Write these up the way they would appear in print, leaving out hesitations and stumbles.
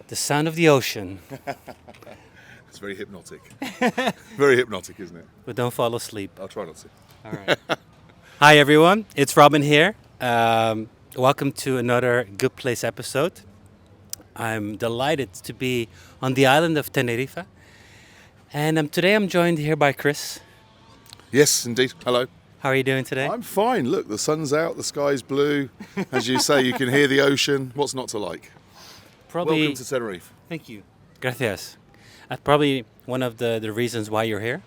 The sound of the ocean. It's very hypnotic. Very hypnotic, isn't it? But don't fall asleep. I'll try not to. All right. Hi, everyone. It's Robin here. Welcome to another Good Place episode. I'm delighted to be on the island of Tenerife. And today I'm joined here by Chris. Yes, indeed. Hello. How are you doing today? I'm fine. Look, the sun's out, the sky's blue. As you say, you can hear the ocean. What's not to like? Probably. Welcome to Tenerife. Thank you. Gracias. Probably one of the reasons why you're here.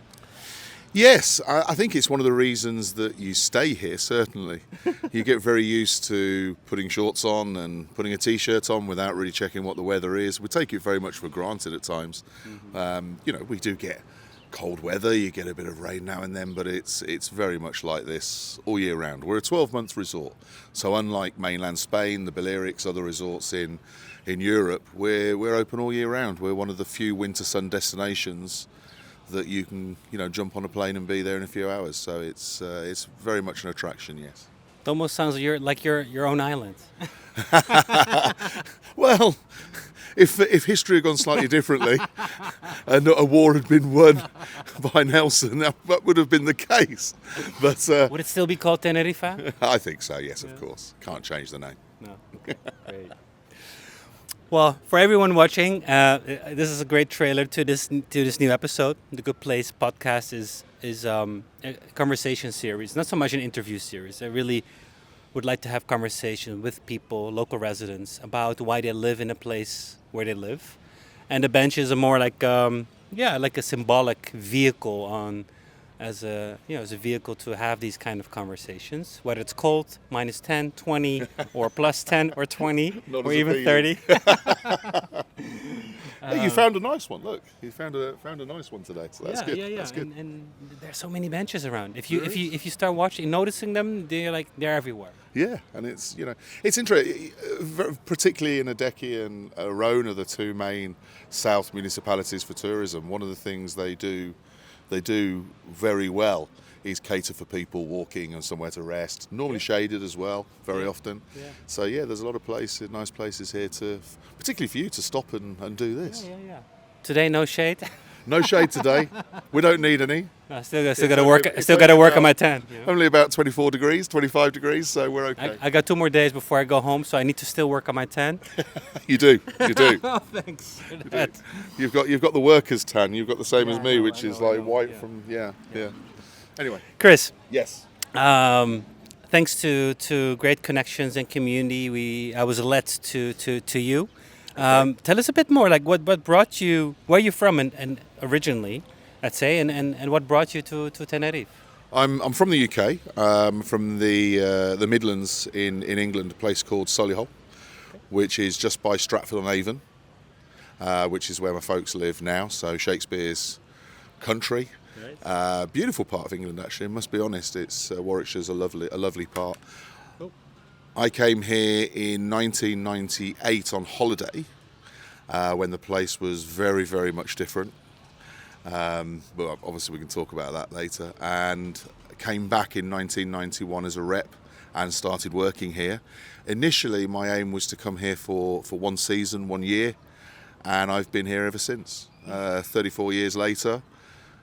Yes, I think it's one of the reasons that you stay here, certainly. You get very used to putting shorts on and putting a t-shirt on without really checking what the weather is. We take it very much for granted at times. Mm-hmm. We do get cold weather, you get a bit of rain now and then, but it's very much like this all year round. We're a 12-month resort, so unlike mainland Spain, the Balearics, other resorts in Europe, we're open all year round. We're one of the few winter sun destinations that you can, jump on a plane and be there in a few hours. So it's very much an attraction, yes. It almost sounds like your own island. Well, if history had gone slightly differently and a war had been won by Nelson, that would have been the case. But would it still be called Tenerife? I think so, yes, of course. Can't change the name. No. Okay. Great. Well, for everyone watching, this is a great trailer to this new episode. The Good Place podcast is a conversation series, not so much an interview series. I really would like to have conversations with people, local residents, about why they live in a place where they live, and the benches are more like like a symbolic vehicle as a vehicle to have these kind of conversations, whether it's cold, minus 10, 20, or plus 10 or 20, or even 30. Hey, you found a nice one. Look, you found a nice one today. So that's good. Yeah. That's good. And there's so many benches around. If you start noticing them, they're everywhere. Yeah, and it's interesting, particularly in Adeki and Arona, the two main south municipalities for tourism. One of the things they do very well is cater for people walking and somewhere to rest. Normally shaded as well, very often. Yeah. So there's a lot of nice places here particularly for you to stop and do this. Yeah. Today, no shade. No shade today. We don't need any. I still got to work on my tan. Only about 24 degrees, 25 degrees, so we're okay. I got 2 more days before I go home, so I need to still work on my tan. You do. Oh, thanks. You've got the workers' tan. You've got the same as me, which is white from yeah. Anyway, Chris. Yes. Thanks to great connections and community, I was led to you. Tell us a bit more, like what brought you, where you're from and originally, let's say, and what brought you to Tenerife? I'm from the UK, from the Midlands in England, a place called Solihull, which is just by Stratford-on-Avon, which is where my folks live now. So Shakespeare's country, beautiful part of England actually. I must be honest, Warwickshire's a lovely part. I came here in 1998 on holiday when the place was very, very much different. But obviously we can talk about that later. And came back in 1991 as a rep and started working here. Initially, my aim was to come here for 1 season, 1 year, and I've been here ever since. 34 years later,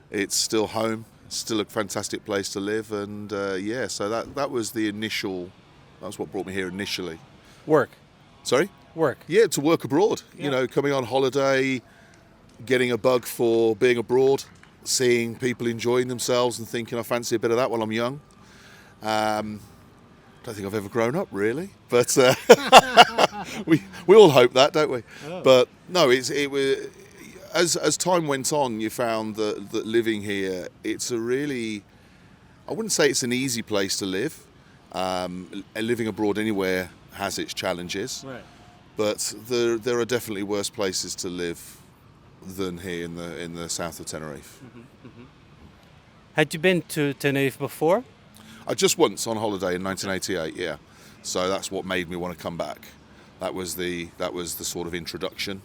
it's still home, still a fantastic place to live, and so that was the initial. That's what brought me here initially. Work. Sorry? Work. Yeah, to work abroad. Yeah. Coming on holiday, getting a bug for being abroad, seeing people enjoying themselves and thinking, I fancy a bit of that while I'm young. Don't think I've ever grown up, really. But we all hope that, don't we? Oh. But no, it was as time went on, you found that living here, it's a really, I wouldn't say it's an easy place to live. Living abroad anywhere has its challenges, right. But there are definitely worse places to live than here in the south of Tenerife. Mm-hmm, mm-hmm. Had you been to Tenerife before? Just once on holiday in 1988, yeah. So that's what made me want to come back. That was the sort of introduction.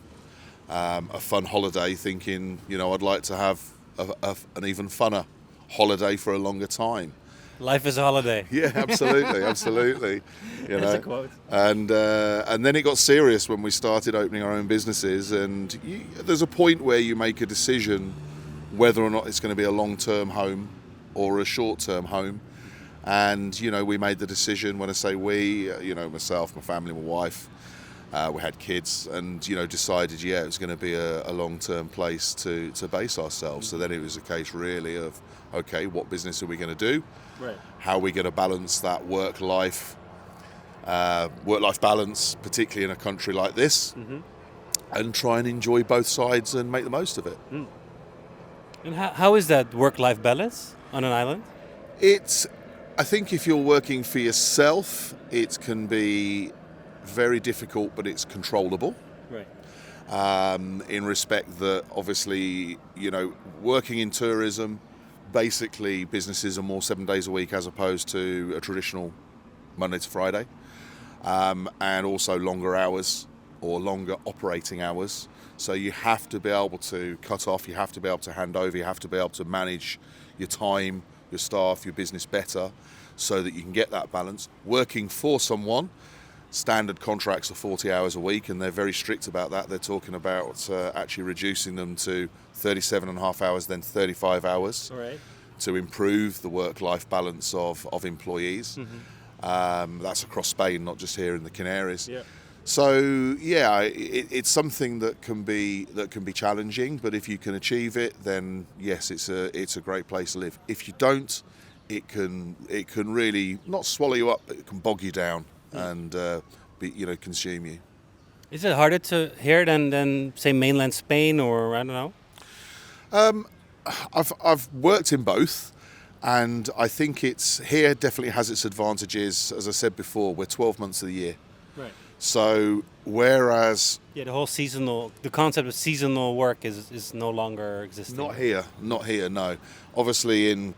A fun holiday, thinking I'd like to have an even funner holiday for a longer time. Life is a holiday. Yeah, absolutely, absolutely. You That's a know, quote. and then it got serious when we started opening our own businesses. And there's a point where you make a decision whether or not it's going to be a long-term home or a short-term home. And we made the decision. When I say we, myself, my family, my wife, we had kids, and decided it was going to be a long-term place to base ourselves. So then it was a case really of, okay, what business are we going to do? Right. How are we going to balance that work-life balance, particularly in a country like this, and try and enjoy both sides and make the most of it. And how is that work-life balance on an island? I think if you're working for yourself, it can be very difficult, but it's controllable. Right. In respect that, obviously, working in tourism, basically businesses are more 7 days a week as opposed to a traditional Monday to Friday, and also longer hours or longer operating hours. So you have to be able to cut off, you have to be able to hand over, you have to be able to manage your time, your staff, your business better, so that you can get that balance. Working for someone, standard contracts are 40 hours a week, and they're very strict about that. They're talking about actually reducing them to 37 and a half hours, then 35 hours. All right. To improve the work-life balance of employees. That's across Spain, not just here in the Canaries. Yeah. So it's something that can be challenging, but if you can achieve it, then yes, it's a great place to live. If you don't, it can really not swallow you up, but it can bog you down and consume you. Is it harder to here than say mainland Spain, or I don't know? I've worked in both, and I think it's here definitely has its advantages. As I said before, we're 12 months of the year. Right. So whereas the concept of seasonal work is no longer existing. not here, no. Obviously in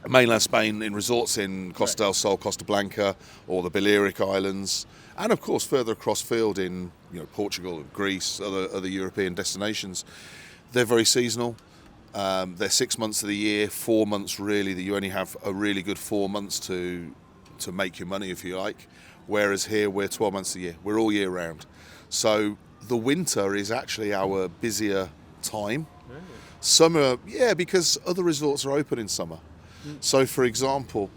mainland Spain, in resorts in Costa del Sol, Costa Blanca, or the Balearic Islands, and of course further across field in Portugal and Greece, other European destinations, they're very seasonal. They're 6 months of the year, 4 months really, that you only have a really good 4 months to make your money, if you like. Whereas here we're 12 months a year, we're all year round. So the winter is actually our busier time. Really? Summer, because other resorts are open in summer. So for example,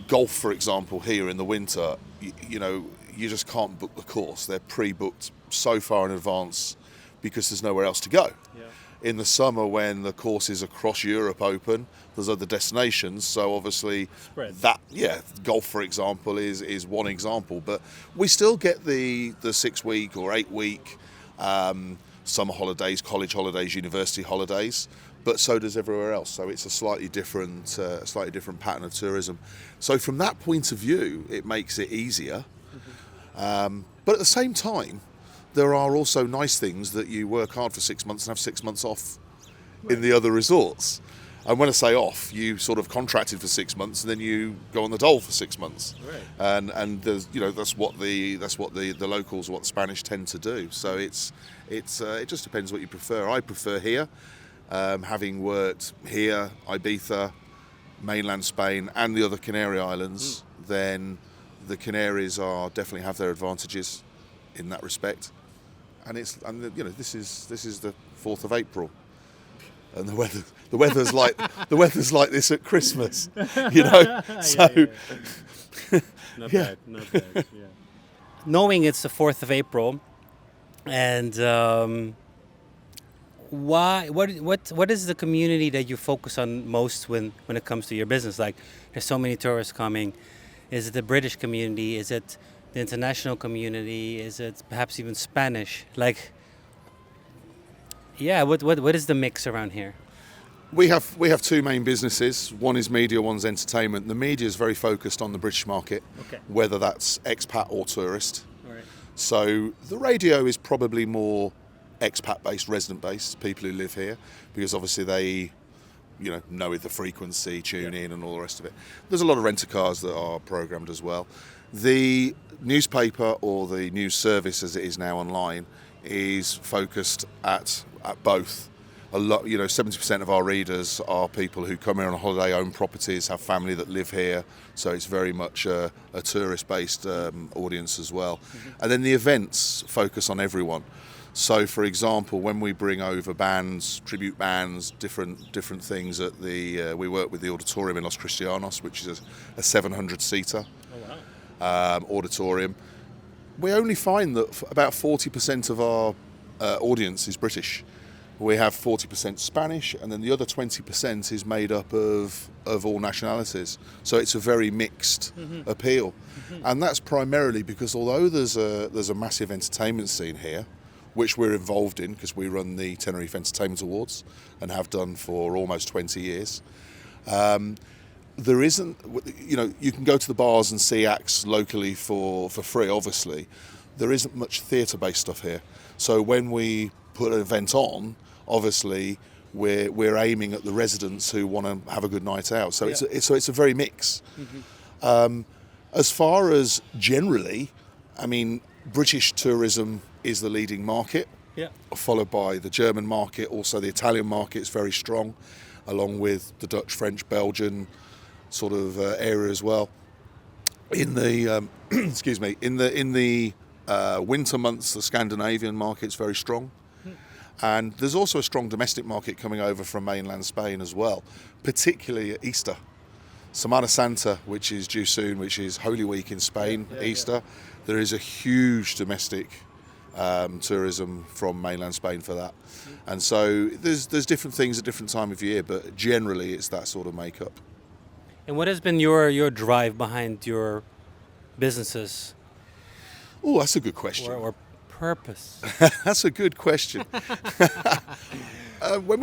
golf, for example, here in the winter, you just can't book the course. They're pre-booked so far in advance because there's nowhere else to go. Yeah. In the summer, when the courses across Europe open, there's other destinations. So obviously, Spread. Golf, for example, is one example. But we still get the 6 week or 8 week summer holidays, college holidays, university holidays. But so does everywhere else. So it's a slightly different pattern of tourism. So from that point of view, it makes it easier. But at the same time, there are also nice things that you work hard for 6 months and have 6 months off in the other resorts. And when I say off, you sort of contracted for 6 months and then you go on the dole for 6 months. Right. And there's, that's what the locals, what the Spanish tend to do. So it just depends what you prefer. I prefer here, having worked here, Ibiza, mainland Spain, and the other Canary Islands. Then the Canaries definitely have their advantages in that respect. And this is the 4th of April, and the weather's like this at Christmas, So Not bad. Yeah. Knowing it's the 4th of April, and what is the community that you focus on most when it comes to your business? Like, there's so many tourists coming. Is it the British community? Is it the international community? Is it perhaps even Spanish? Like, what is the mix around here? We have two main businesses. One is media, one's entertainment. The media is very focused on the British market, whether that's expat or tourist. All right. So the radio is probably more expat-based, resident-based, people who live here, because obviously they know the frequency, tune in and all the rest of it. There's a lot of rent-a-cars that are programmed as well. The newspaper, or the news service as it is now online, is focused at both. a lot, 70% of our readers are people who come here on holiday, own properties, have family that live here. So it's very much a tourist-based audience as well. And then the events focus on everyone. So, for example, when we bring over bands, tribute bands, different things at we work with the auditorium in Los Cristianos, which is a 700-seater auditorium. We only find that about 40% of our audience is British. We have 40% Spanish, and then the other 20% is made up of all nationalities. So it's a very mixed appeal, and that's primarily because although there's a massive entertainment scene here, which we're involved in because we run the Tenerife Entertainment Awards and have done for almost 20 years. There isn't, you can go to the bars and see acts locally for free, obviously. There isn't much theatre-based stuff here. So when we put an event on, obviously we're aiming at the residents who want to have a good night out. So it's a very mix. As far as generally, I mean, British tourism is the leading market, followed by the German market. Also, the Italian market is very strong, along with the Dutch, French, Belgian sort of area as well. In the in the winter months, the Scandinavian market is very strong, and there's also a strong domestic market coming over from mainland Spain as well, particularly at Easter. Semana Santa, which is due soon, which is Holy Week in Spain, Easter. There is a huge domestic tourism from mainland Spain for that. And so there's different things at different time of year, but generally it's that sort of makeup. And what has been your drive behind your businesses? Oh, that's a good question. Or purpose? That's a good question. When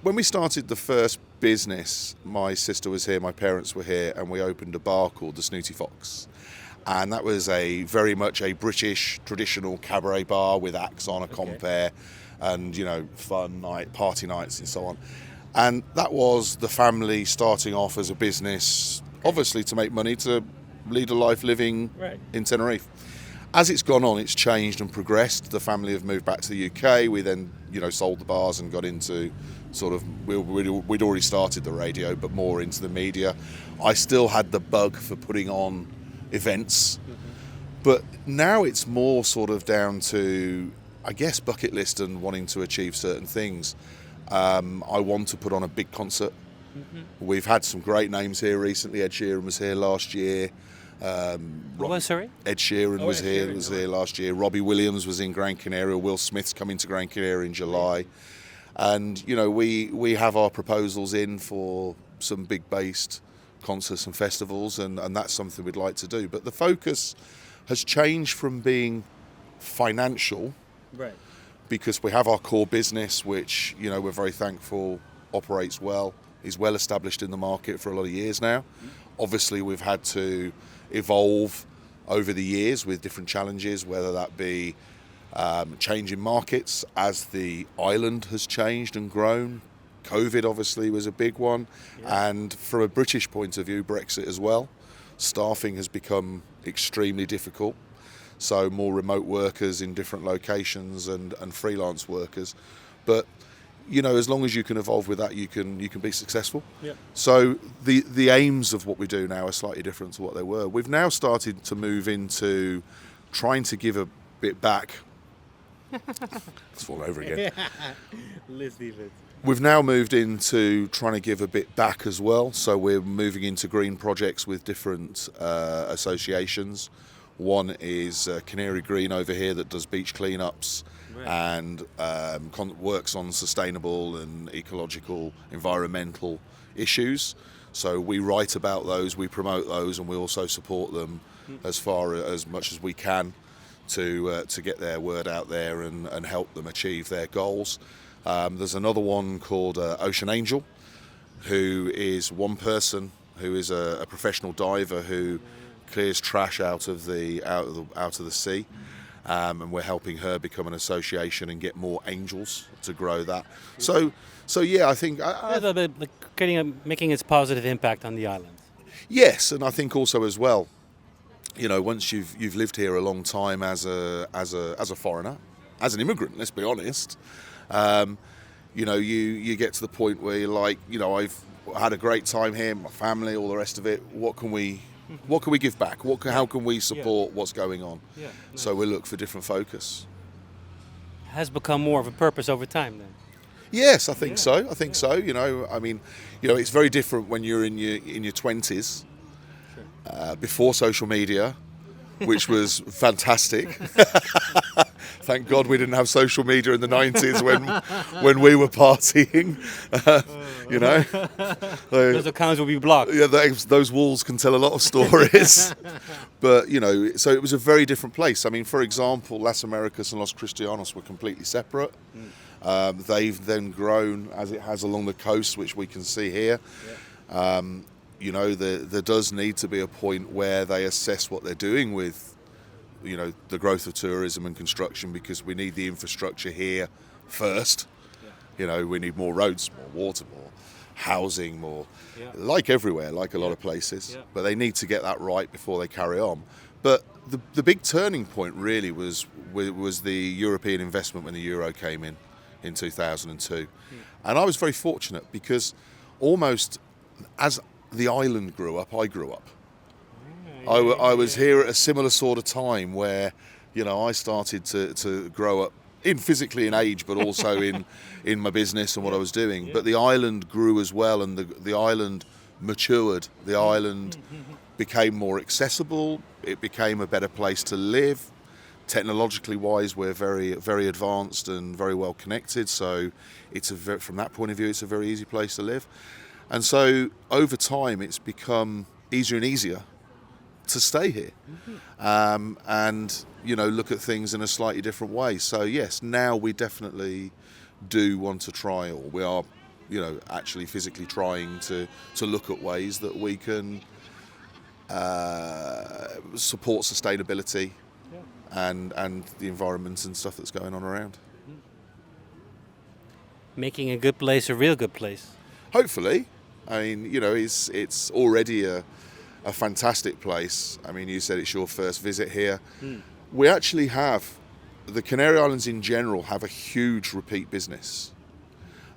we started the first business, my sister was here, my parents were here, and we opened a bar called the Snooty Fox. And that was very much a British traditional cabaret bar with acts on a compere and, fun night, party nights and so on. And that was the family starting off as a business, obviously to make money, to lead a life living in Tenerife. As it's gone on, it's changed and progressed. The family have moved back to the UK. We then, sold the bars and got into sort of, we'd already started the radio, but more into the media. I still had the bug for putting on events, but now it's more sort of down to, I guess, bucket list and wanting to achieve certain things. I want to put on a big concert. We've had some great names here recently. Ed Sheeran was here last year. Sorry? Ed Sheeran was here last year. Robbie Williams was in Gran Canaria. Will Smith's coming to Gran Canaria in July. And, we have our proposals in for some big based concerts and festivals, and that's something we'd like to do. But the focus has changed from being financial, because we have our core business, which, we're very thankful operates well, is well established in the market for a lot of years now. Obviously, we've had to evolve over the years with different challenges, whether that be changing markets as the island has changed and grown. COVID obviously was a big one, and from a British point of view, Brexit as well. Staffing has become extremely difficult, so more remote workers in different locations and freelance workers. But as long as you can evolve with that, you can be successful. So the aims of what we do now are slightly different to what they were. We've now started to move into trying to give a bit back. It's all over again. Let's leave it. We've now moved into trying to give a bit back as well. So we're moving into green projects with different associations. One is Canary Green over here that does beach cleanups and works on sustainable and ecological, environmental issues. So we write about those, we promote those, and we also support them as much as we can to get their word out there and help them achieve their goals. There's another one called Ocean Angel, who is one person who is a professional diver who clears trash out of the sea, and we're helping her become an association and get more angels to grow that. So yeah, I think making its positive impact on the island. Yes, and I think also as well, once you've lived here a long time as a foreigner, as an immigrant, let's be honest. you get to the point where you're like, I've had a great time here, my family, all the rest of it. What can we give back? How can we support what's going on? Yeah, nice. So we look for different focus. Has become more of a purpose over time then. Yes, I think so. I think so. It's very different when you're in your 20s, before social media, which was fantastic. Thank God we didn't have social media in the 90s when we were partying. Those accounts will be blocked. Yeah, those walls can tell a lot of stories. But, so it was a very different place. I mean, for example, Las Americas and Los Cristianos were completely separate. They've then grown as it has along the coast, which we can see here. There does need to be a point where they assess what they're doing with, the growth of tourism and construction, because we need the infrastructure here first. We need more roads, more water, more housing, more, like everywhere, like a lot of places. But they need to get that right before they carry on. But the big turning point really was the European investment when the euro came in 2002. And I was very fortunate because almost as the island grew up, I grew up. I was here at a similar sort of time where, I started to grow up physically in age, but also in my business and what I was doing. But the island grew as well, and the island matured. The island became more accessible. It became a better place to live. Technologically wise, we're very, very advanced and very well connected. So from that point of view, it's a very easy place to live. And so over time, it's become easier and easier to stay here, and look at things in a slightly different way. So yes, now we definitely do want to try, or we are, actually physically trying to look at ways that we can support sustainability and the environment and stuff that's going on around. Making a good place a real good place. Hopefully. I mean, it's already a fantastic place. I mean, you said it's your first visit here. We actually have, the Canary Islands in general have a huge repeat business.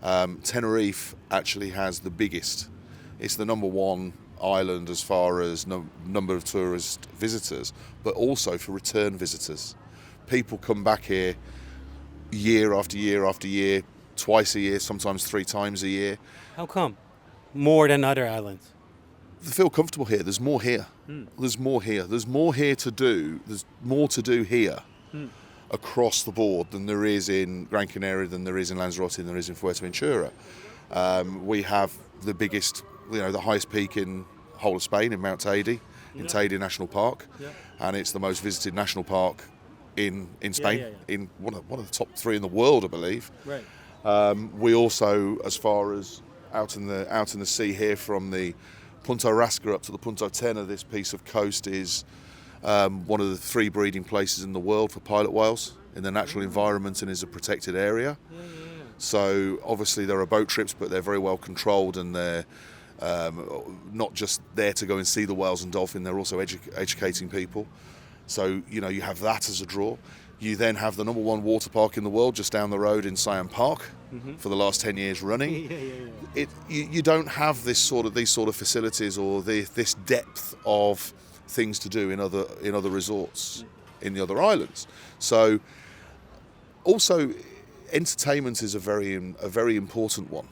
Tenerife actually has the biggest. It's the number one island as far as number of tourist visitors, but also for return visitors. People come back here year after year after year, twice a year, sometimes 3 times a year. How come? More than other islands? They feel comfortable here. There's more here. There's more here. There's more here to do. There's more to do here across the board than there is in Gran Canaria, than there is in Lanzarote, than there is in Fuerteventura. We have the biggest, the highest peak in the whole of Spain, in Mount Teide, in Teide National Park, and it's the most visited national park in Spain, in one of the top 3 in the world, I believe. Right. We also, as far as out in the sea here, from the Punta Rasca up to the Punta Tena, this piece of coast is one of the 3 breeding places in the world for pilot whales in the natural environment, and is a protected area. So obviously there are boat trips, but they're very well controlled, and they're not just there to go and see the whales and dolphin, they're also educating people. So you have that as a draw. You then have the number 1 water park in the world just down the road in Siam Park for the last 10 years running. You don't have these sort of facilities or this depth of things to do in other resorts in the other islands. So also entertainment is a very important one.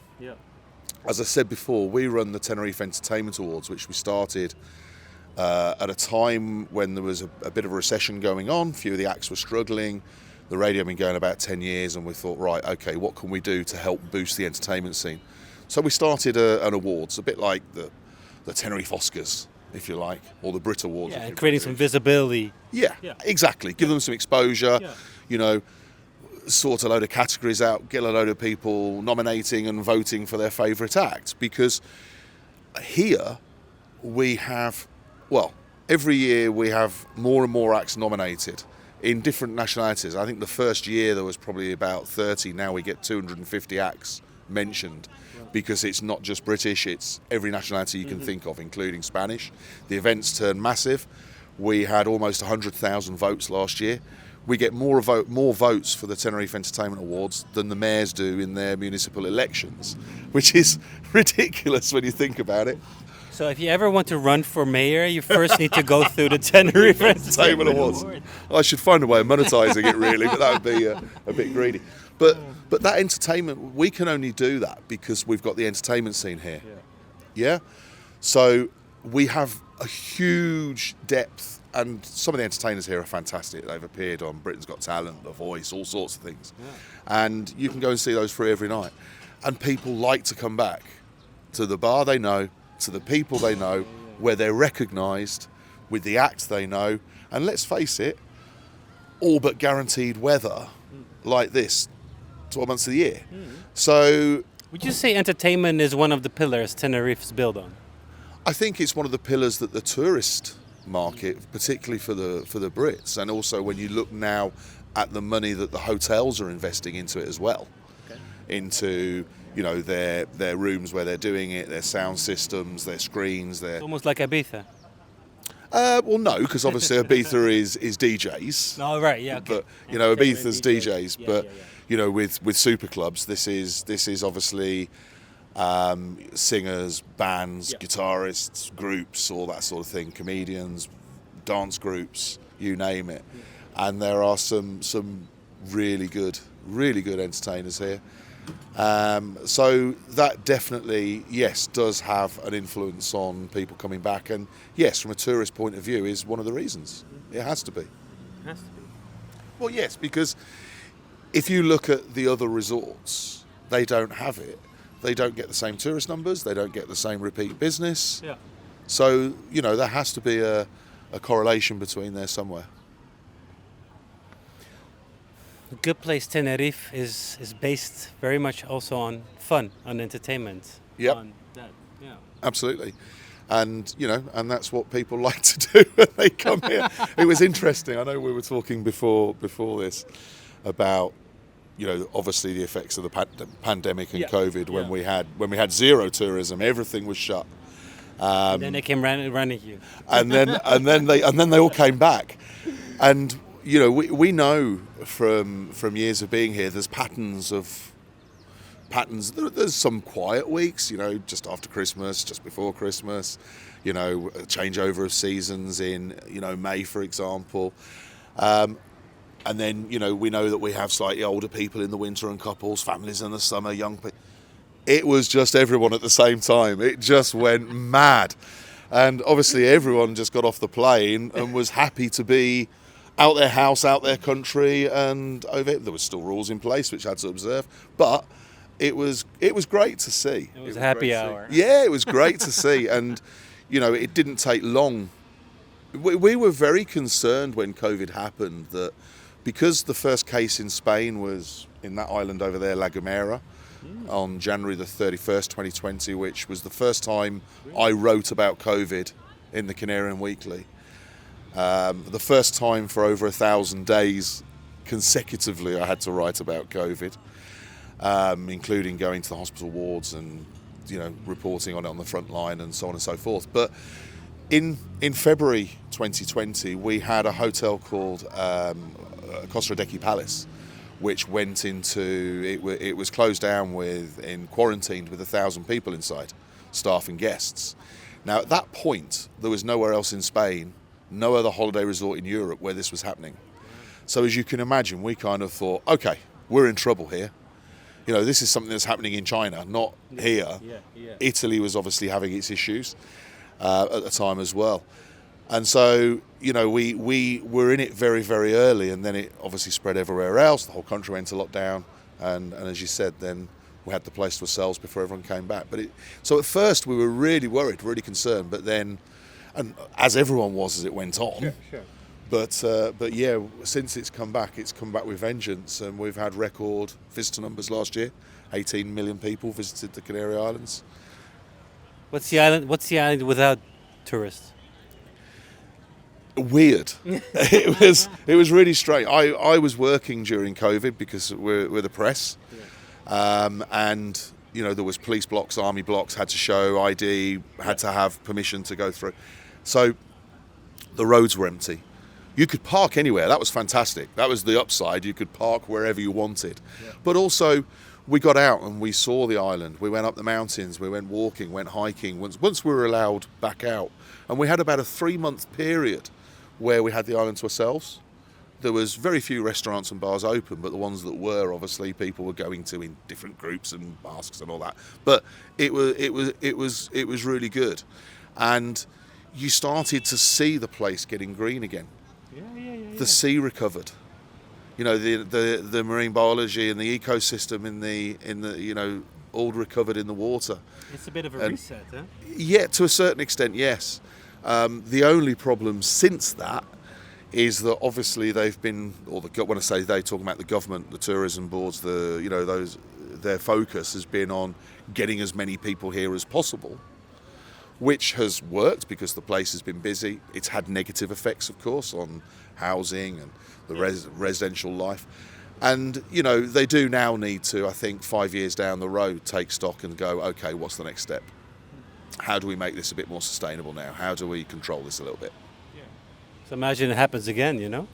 As I said before, we run the Tenerife Entertainment Awards, which we started at a time when there was a bit of a recession going on. A few of the acts were struggling. The radio had been going about 10 years, and we thought, right, okay, what can we do to help boost the entertainment scene? So we started an awards, a bit like the Tenerife Oscars, if you like, or the Brit Awards. And creating some visibility. Yeah, exactly. Give them some exposure, sort a load of categories out, get a load of people nominating and voting for their favourite act. Because here we have, every year we have more and more acts nominated in different nationalities. I think the first year there was probably about 30. Now we get 250 acts mentioned, because it's not just British, it's every nationality you can think of, including Spanish. The events turned massive. We had almost 100,000 votes last year, we get more votes for the Tenerife Entertainment Awards than the mayors do in their municipal elections, which is ridiculous when you think about it. So if you ever want to run for mayor, you first need to go through the Tenerife Entertainment Awards. I should find a way of monetizing it, really, but that would be a bit greedy. But that entertainment, we can only do that because we've got the entertainment scene here. Yeah? So we have a huge depth, and some of the entertainers here are fantastic. They've appeared on Britain's Got Talent, The Voice, all sorts of things. Yeah. And you can go and see those free every night. And people like to come back to the bar they know, to the people they know, where they're recognised, with the act they know. And let's face it, all but guaranteed weather like this 12 months of the year. So would you say entertainment is one of the pillars Tenerife's built on? I think it's one of the pillars that the tourist market, particularly for the Brits, and also when you look now at the money that the hotels are investing into it as well, into their rooms where they're doing it, their sound systems, their screens, their almost like Ibiza. Well, no, because obviously Ibiza is DJs. Oh, right, yeah. Okay. But Ibiza's DJs. Yeah, but with super clubs, this is obviously singers, bands, guitarists, groups, all that sort of thing, comedians, dance groups, you name it. And there are some really good entertainers here. So that definitely, yes, does have an influence on people coming back, and yes, from a tourist point of view, is one of the reasons. It has to be. Well, yes, because if you look at the other resorts, they don't have it. They don't get the same tourist numbers. They don't get the same repeat business. Yeah. So, there has to be a correlation between there somewhere. The Good Place Tenerife is based very much also on fun, on entertainment. Yep. On that, yeah. Absolutely. And, and that's what people like to do when they come here. It was interesting. I know we were talking before this about, obviously the effects of the pandemic and COVID when we had zero tourism, everything was shut. And then they came running you. And then they all came back. And we know from years of being here, there's patterns. There's some quiet weeks, just after Christmas, just before Christmas, a changeover of seasons in, May, for example. And then, we know that we have slightly older people in the winter and couples, families in the summer, young people. It was just everyone at the same time. It just went mad. And obviously everyone just got off the plane and was happy to be out their house, out their country, and over it. There were still rules in place which I had to observe, but it was great to see. It was a happy hour. Yeah, it was great to see, and it didn't take long. We were very concerned when COVID happened that because the first case in Spain was in that island over there, La Gomera, on January the 31st, 2020, which was the first time I wrote about COVID in the Canarian Weekly. The first time for over 1,000 days consecutively I had to write about COVID, including going to the hospital wards and reporting on it on the front line and so on and so forth. But in February 2020 we had a hotel called Costa Rica Palace, which went into it was closed down quarantined with 1,000 people inside, staff and guests. Now at that point there was nowhere else in Spain, no other holiday resort in Europe where this was happening. So as you can imagine, we kind of thought, okay, we're in trouble here. This is something that's happening in China, not here. Yeah. Italy was obviously having its issues at the time as well. And so, we were in it very, very early, and then it obviously spread everywhere else. The whole country went into lockdown. And as you said, then we had the place to ourselves before everyone came back. So at first we were really worried, really concerned, but then, and as everyone was as it went on. Sure. But yeah, since it's come back with vengeance, and we've had record visitor numbers last year. 18 million people visited the Canary Islands. What's the island without tourists? Weird. It was really strange. I was working during COVID because we're the press, and there was police blocks, army blocks, had to show ID, had to have permission to go through. So the roads were empty. You could park anywhere. That was fantastic. That was the upside. You could park wherever you wanted. Yeah. But also, we got out and we saw the island. We went up the mountains. We went walking, went hiking. Once we were allowed back out. And we had about a 3-month period where we had the island to ourselves. There was very few restaurants and bars open, but the ones that were, obviously, people were going to in different groups and masks and all that. But it was really good. And you started to see the place getting green again. The sea recovered. You know, the marine biology and the ecosystem in the all recovered in the water. It's a bit of a reset, huh? Yeah, to a certain extent, yes. The only problem since that is that obviously they've been, when I say they, talking about the government, the tourism boards, their focus has been on getting as many people here as possible, which has worked because the place has been busy. It's had negative effects, of course, on housing and the residential life. And, you know, they do now need to, I think, 5 years down the road, take stock and go, okay, what's the next step? How do we make this a bit more sustainable now? How do we control this a little bit? So imagine it happens again, you know?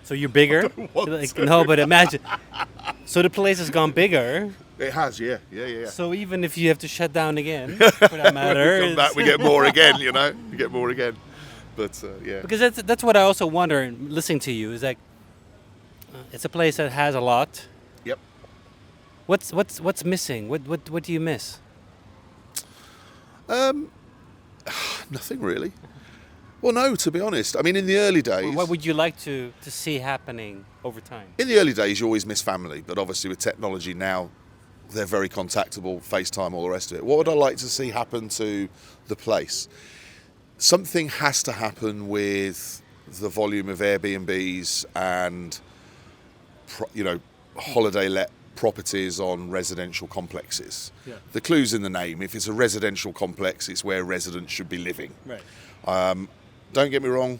So you're bigger. No, but imagine. So the place has gone bigger. It has, yeah. So even if you have to shut down again, for that matter, we come back, we get more again, you know? We get more again. But, yeah. Because that's what I also wonder, listening to you, is like, it's a place that has a lot. Yep. What's missing? What do you miss? Nothing really. Well, no, to be honest. I mean, in the early days... What would you like to see happening over time? In the early days, you always miss family. But obviously with technology now, they're very contactable, FaceTime, all the rest of it. What would I like to see happen to the place? Something has to happen with the volume of Airbnbs and, holiday let properties on residential complexes. Yeah. The clue's in the name. If it's a residential complex, it's where residents should be living. Right. Don't get me wrong,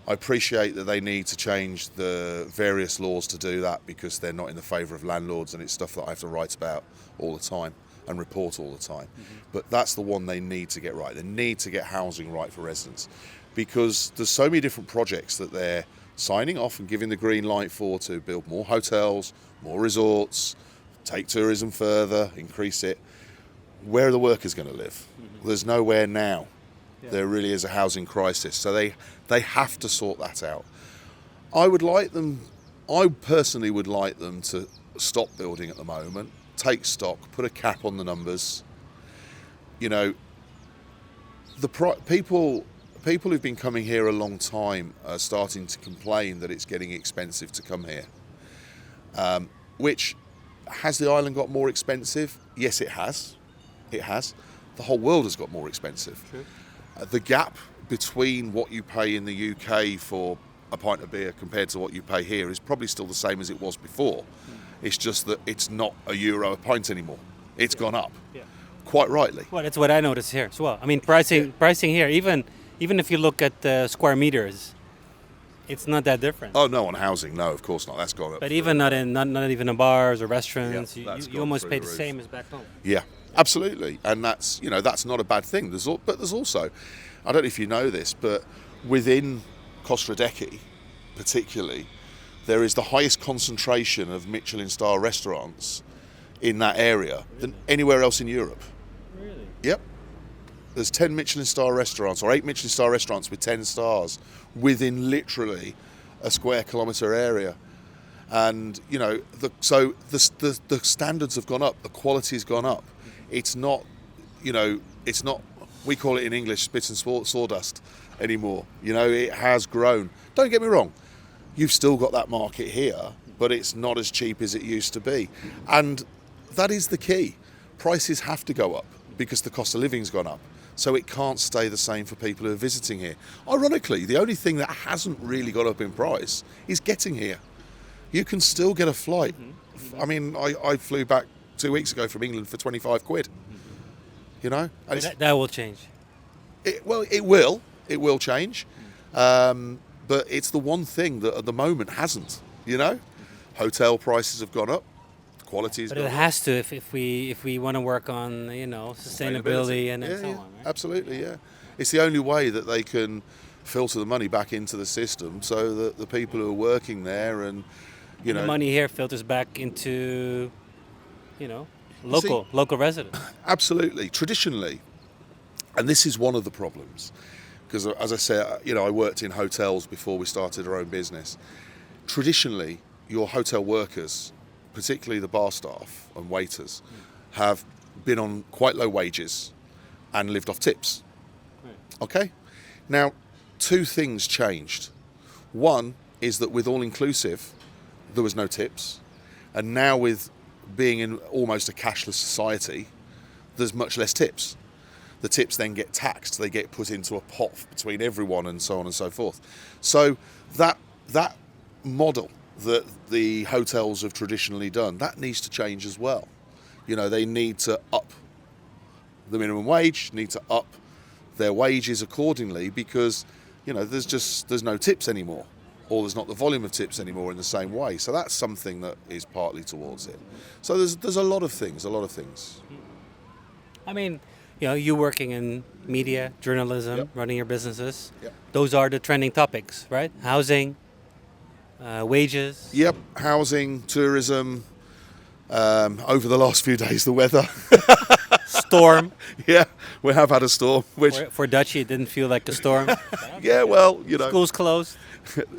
I appreciate that they need to change the various laws to do that because they're not in the favour of landlords, and it's stuff that I have to write about all the time and report all the time. Mm-hmm. But that's the one they need to get right. They need to get housing right for residents because there's so many different projects that they're signing off and giving the green light for to build more hotels, more resorts, take tourism further, increase it. Where are the workers going to live? Mm-hmm. There's nowhere now. Yeah. There really is a housing crisis. So they have to sort that out. I personally would like them to stop building at the moment, take stock, put a cap on the numbers. You know, people who've been coming here a long time are starting to complain that it's getting expensive to come here. Which, has the island got more expensive? Yes, it has. It has. The whole world has got more expensive. True. The gap between what you pay in the UK for a pint of beer compared to what you pay here is probably still the same as it was before. It's just that it's not €1 a pint anymore. It's gone up. Yeah. Quite rightly. Well, that's what I noticed here as well. I mean, pricing here, even if you look at the square meters, it's not that different. Oh no, on housing, no, of course not. That's gone up. But even not even in bars or restaurants, yeah, you almost pay the same as back home. Yeah, absolutely, and that's not a bad thing. But there's also, I don't know if you know this, but within Costa Rica, particularly, there is the highest concentration of Michelin star restaurants in that area than anywhere else in Europe. Really? Yep. There's 10 Michelin star restaurants or 8 Michelin star restaurants with 10 stars within literally a square kilometre area. And, you know, the standards have gone up, the quality's gone up. It's not, we call it in English spit and sawdust anymore. You know, it has grown. Don't get me wrong, you've still got that market here, but it's not as cheap as it used to be. And that is the key. Prices have to go up because the cost of living's gone up. So it can't stay the same for people who are visiting here. Ironically, the only thing that hasn't really gone up in price is getting here. You can still get a flight. Mm-hmm. I mean, I flew back 2 weeks ago from England for 25 quid. Mm-hmm. You know? And that will change. It will change. But it's the one thing that at the moment hasn't, you know? Mm-hmm. Hotel prices have gone up. Quality. But it has to if we want to work on sustainability and so on. Right? Absolutely, yeah. It's the only way that they can filter the money back into the system so that the people who are working there and The money here filters back into, local residents. absolutely, traditionally, and this is one of the problems, because as I said, I worked in hotels before we started our own business. Traditionally, your hotel workers, particularly the bar staff and waiters, have been on quite low wages and lived off tips. Right. Okay? Now, two things changed. One is that with all-inclusive, there was no tips. And now with being in almost a cashless society, there's much less tips. The tips then get taxed. They get put into a pot between everyone and so on and so forth. So that model that the hotels have traditionally done, that needs to change as well. They need to up the minimum wage, need to up their wages accordingly, because there's no tips anymore, or there's not the volume of tips anymore in the same way. So that's something that is partly towards it. So there's a lot of things. I mean, you working in media, journalism, Yep. running your businesses. Yep. Those are the trending topics, right? Housing, wages. Yep, housing, tourism. Over the last few days, the weather. Storm. Yeah, we have had a storm, which For Dutchy, it didn't feel like a storm. yeah, well, Schools closed.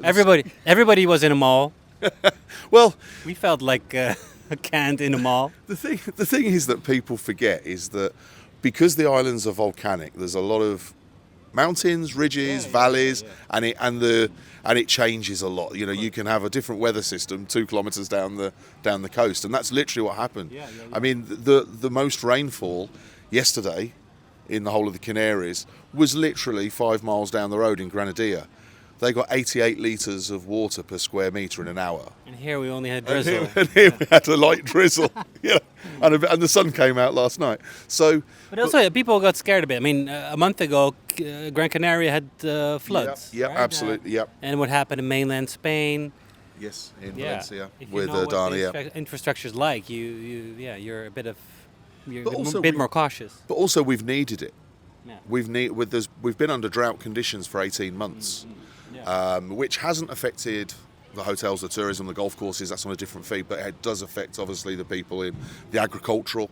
Everybody was in a mall. well, We felt like canned in a mall. the thing is that people forget is that because the islands are volcanic, there's a lot of mountains, ridges, valleys, and it changes a lot. You can have a different weather system 2 kilometres down the coast, and that's literally what happened. I mean, the most rainfall yesterday in the whole of the Canaries was literally 5 miles down the road in Granadilla. They got 88 litres of water per square metre in an hour. And here we only had drizzle. And here we had a light drizzle. And the sun came out last night. So, But also, people got scared a bit. I mean, a month ago, Gran Canaria had floods. Yeah, right? absolutely. Yeah. And what happened in mainland Spain? Yes, in Valencia If you with know what Dana. the Yeah. infrastructure's like, you're a bit But also bit more cautious. But also, we've needed it. Yeah. We've been under drought conditions for 18 months, Yeah. which hasn't affected the hotels, the tourism, the golf courses. That's on a different fee, but it does affect obviously the people in the agricultural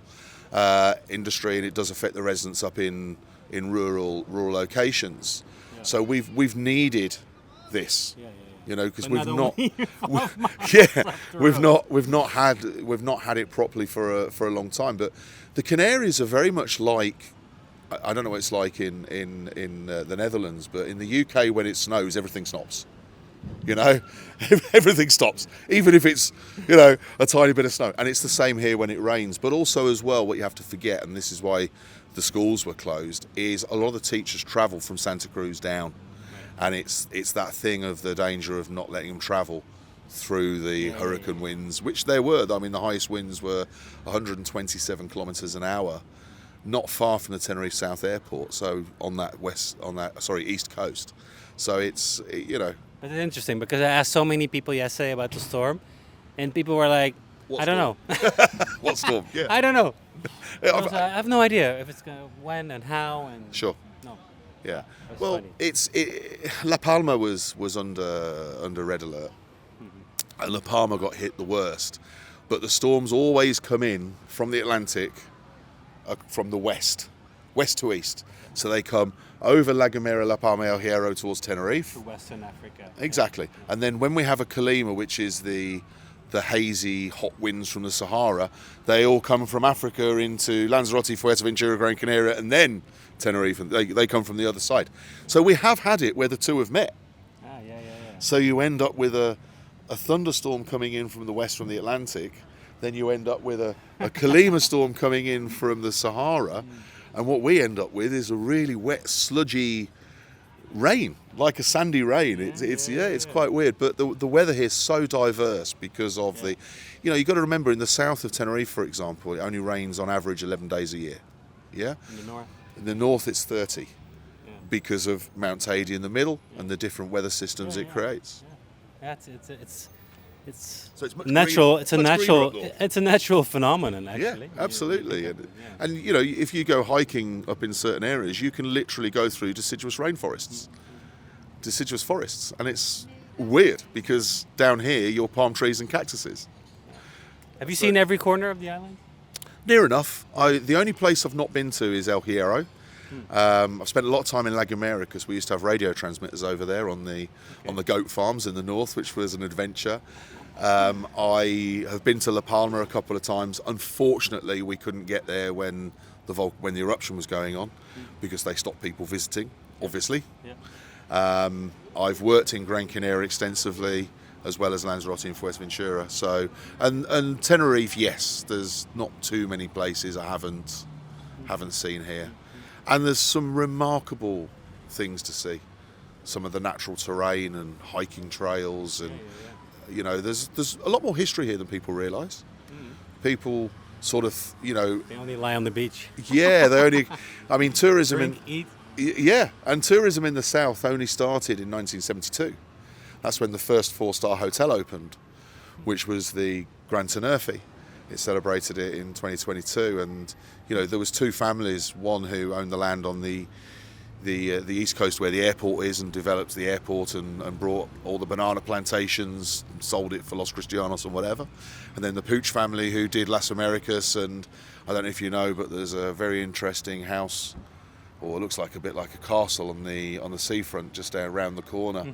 industry, and it does affect the residents up in rural locations. Yeah. So we've needed this. Yeah. Because But we've not not, only we've not had it properly for a long time. But the Canaries are very much like, I don't know what it's like in the Netherlands, but in the UK when it snows, everything stops. Everything stops, even if it's a tiny bit of snow. And it's the same here when it rains. But also as well, what you have to forget, and this is why the schools were closed, is a lot of the teachers travel from Santa Cruz down. And it's that thing of the danger of not letting them travel through the hurricane winds, which there were. I mean, the highest winds were 127 kilometres an hour, not far from the Tenerife South Airport. So on that east coast. So it's But it's interesting because I asked so many people yesterday about the storm, and people were like, What I don't know. What storm? Yeah. I don't know. Yeah, I have no idea if it's when and how and Sure. no. Yeah. That's Well, funny. La Palma was under red alert, and La Palma got hit the worst. But the storms always come in from the Atlantic, from the west to east. So they come over La Gomera, La Palma, El Hierro towards Tenerife. To Western Africa. Exactly. And then when we have a Kalima, which is the hazy, hot winds from the Sahara, they all come from Africa into Lanzarote, Fuerteventura, Gran Canaria, and then Tenerife. And they come from the other side. So we have had it where the two have met. Yeah. So you end up with a thunderstorm coming in from the west from the Atlantic. Then you end up with a Kalima storm coming in from the Sahara. And what we end up with is a really wet, sludgy rain, like a sandy rain. It's quite weird. But the weather here is so diverse because of the, you've got to remember in the south of Tenerife, for example, it only rains on average 11 days a year. Yeah? In the north. In the north, it's 30 because of Mount Teide in the middle and the different weather systems it creates. Yeah, it's So it's much natural. green- It's a much natural. greener up north. It's a natural phenomenon, actually. Yeah, absolutely. And if you go hiking up in certain areas, you can literally go through deciduous rainforests. deciduous forests, and it's weird because down here you're palm trees and cactuses. Have you seen every corner of the island? Near enough. The only place I've not been to is El Hierro. I've spent a lot of time in La Gomera because we used to have radio transmitters over there on the goat farms in the north, which was an adventure. I have been to La Palma a couple of times. Unfortunately, we couldn't get there when the eruption was going on because they stopped people visiting, obviously. Yeah. I've worked in Gran Canaria extensively, as well as Lanzarote and Fuerteventura. So, and Tenerife, yes, there's not too many places I haven't seen here. And there's some remarkable things to see. Some of the natural terrain and hiking trails, and you know, there's a lot more history here than people realise. People sort of, you know, They only lie on the beach. yeah, they only. I mean, tourism Drink, eat. yeah, and tourism in the south only started in 1972. That's when the first 4-star hotel opened, which was the Gran Tenerife. It celebrated it in 2022, and you know, there was 2 families, one who owned the land on the east coast where the airport is and developed the airport and brought all the banana plantations and sold it for Los Cristianos and whatever, and then the Pooch family who did Las Americas. And I don't know if you know, but there's a very interesting house, or it looks like a bit like a castle on the seafront just down around the corner.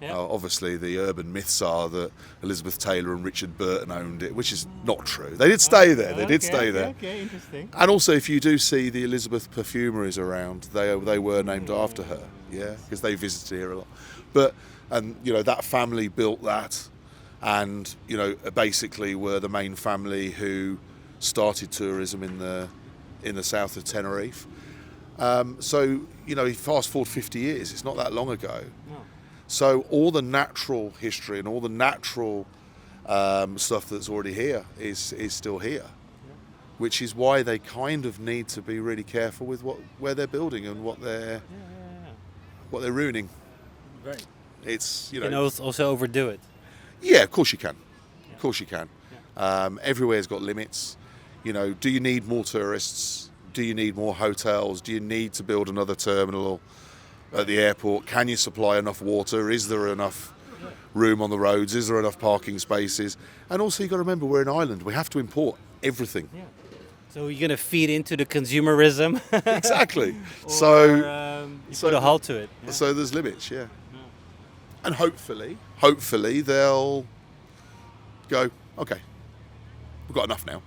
Yeah. Obviously the urban myths are that Elizabeth Taylor and Richard Burton owned it, which is not true. They did stay there. They did stay there. Okay, interesting. And also, if you do see the Elizabeth perfumeries around, they were named after her, yeah, because they visited here a lot. And you know, that family built that, and you know, basically were the main family who started tourism in the south of Tenerife. So you know, fast forward 50 years, it's not that long ago. No. So all the natural history and all the natural stuff that's already here is still here. Which is why they kind of need to be really careful with where they're building and what they're ruining. Right. It's, you You know, can also overdo it. yeah, of course you can. Of course you can. Everywhere's got limits. You know, do you need more tourists? Do you need more hotels? Do you need to build another terminal at the airport? Can you supply enough water? Is there enough room on the roads? Is there enough parking spaces? And also, you've got to remember, we're an island. We have to import everything. Yeah. So you're gonna feed into the consumerism. Exactly. Or, you so- put a halt to it. Yeah. So there's limits, yeah. And hopefully they'll go, okay, we've got enough now.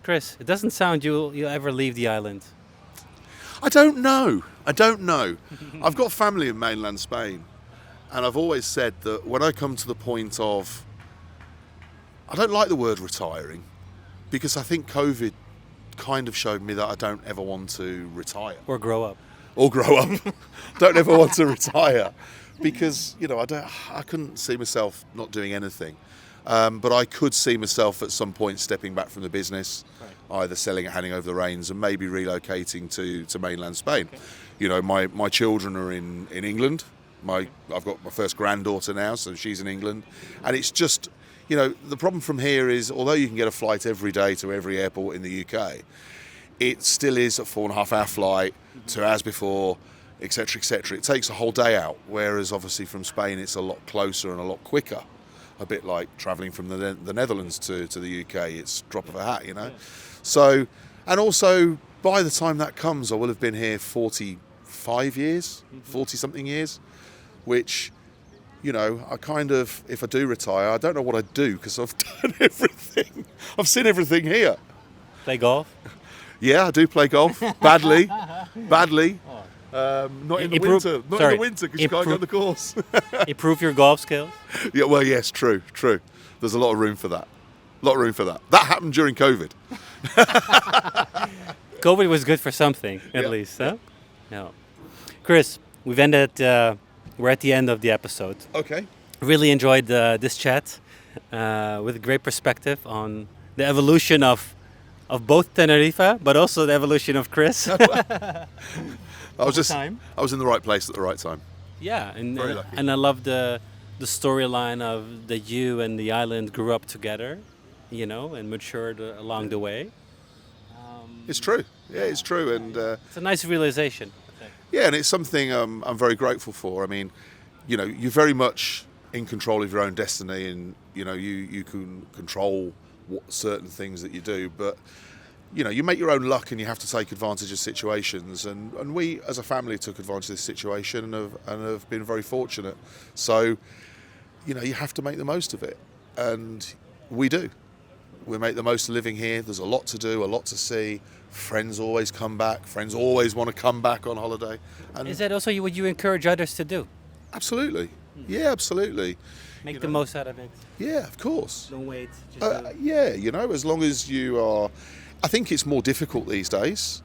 Chris, it doesn't sound you'll ever leave the island. I don't know. I've got family in mainland Spain, and I've always said that when I come to the point of, I don't like the word retiring, because I think COVID kind of showed me that I don't ever want to retire. Or grow up. Or grow up. Don't ever want to retire, because you know, I couldn't see myself not doing anything, but I could see myself at some point stepping back from the business, either selling it, handing over the reins, and maybe relocating to mainland Spain. Okay. You know, my children are in England. I've got my first granddaughter now, so she's in England, and it's just, you know, the problem from here is, although you can get a flight every day to every airport in the UK, it still is a 4.5-hour flight, 2 hours before, etc., etc. It takes a whole day out, whereas obviously from Spain it's a lot closer and a lot quicker. A bit like travelling from the Netherlands to the UK, it's a drop of a hat, you know. So, and also by the time that comes, I will have been here 45 years, 40-something years, which, you know, I kind of, if I do retire, I don't know what I'd do because I've done everything. I've seen everything here. Play golf. Yeah, I do play golf badly. Not in the winter. Not in the winter because you can't go on the course. Improve your golf skills. Yeah, well, yes, true. There's a lot of room for that. That happened during COVID. COVID was good for something, at least, huh? No. Chris, we've ended. We're at the end of the episode. Okay. Really enjoyed this chat with a great perspective on the evolution of both Tenerife, but also the evolution of Chris. I was time. I was in the right place at the right time. Yeah, Very lucky. and I love the storyline of that you and the island grew up together, you know, and matured along the way. It's true. Yeah, it's true. And It's a nice realization. I think. Yeah, and it's something I'm very grateful for. I mean, you're very much in control of your own destiny, and you can control what certain things that you do, but you make your own luck, and you have to take advantage of situations. And we, as a family, took advantage of this situation and have been very fortunate. So, you have to make the most of it, and we do. We make the most of living here. There's a lot to do, a lot to see. Friends always come back. Friends always want to come back on holiday. And Is that also what you encourage others to do? absolutely, yeah, absolutely. Make the most out of it. Yeah, of course. Don't wait. Just do it. Yeah, as long as you are. I think it's more difficult these days.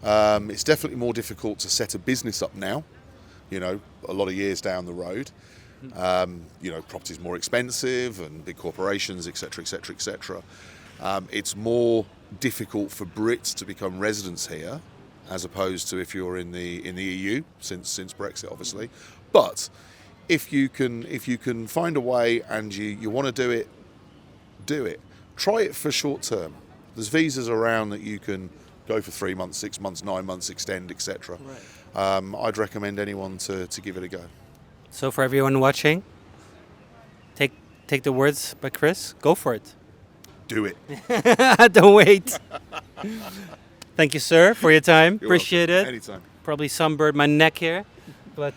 It's definitely more difficult to set a business up now. A lot of years down the road. Property's more expensive, and big corporations, etc., etc., etc. It's more difficult for Brits to become residents here, as opposed to if you're in the EU since Brexit, obviously. But if you can find a way and you want to do it, do it. Try it for short term. There's visas around that you can go for 3 months, 6 months, 9 months, extend, etc. Right. I'd recommend anyone to give it a go. So for everyone watching, take the words by Chris. Go for it. Do it. Don't wait. Thank you, sir, for your time. You're Appreciate welcome. it. Anytime. Probably sunburned my neck here, but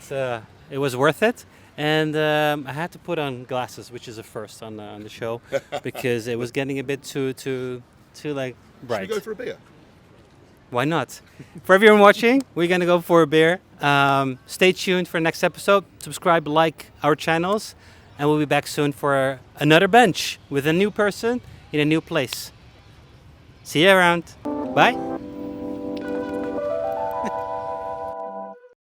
it was worth it. And I had to put on glasses, which is a first on the show, because it was getting a bit too like bright. Should we go for a beer? Why not? For everyone watching, we're going to go for a beer. Stay tuned for next episode. Subscribe, like our channels, and we'll be back soon for another bench with a new person in a new place. See you around. Bye.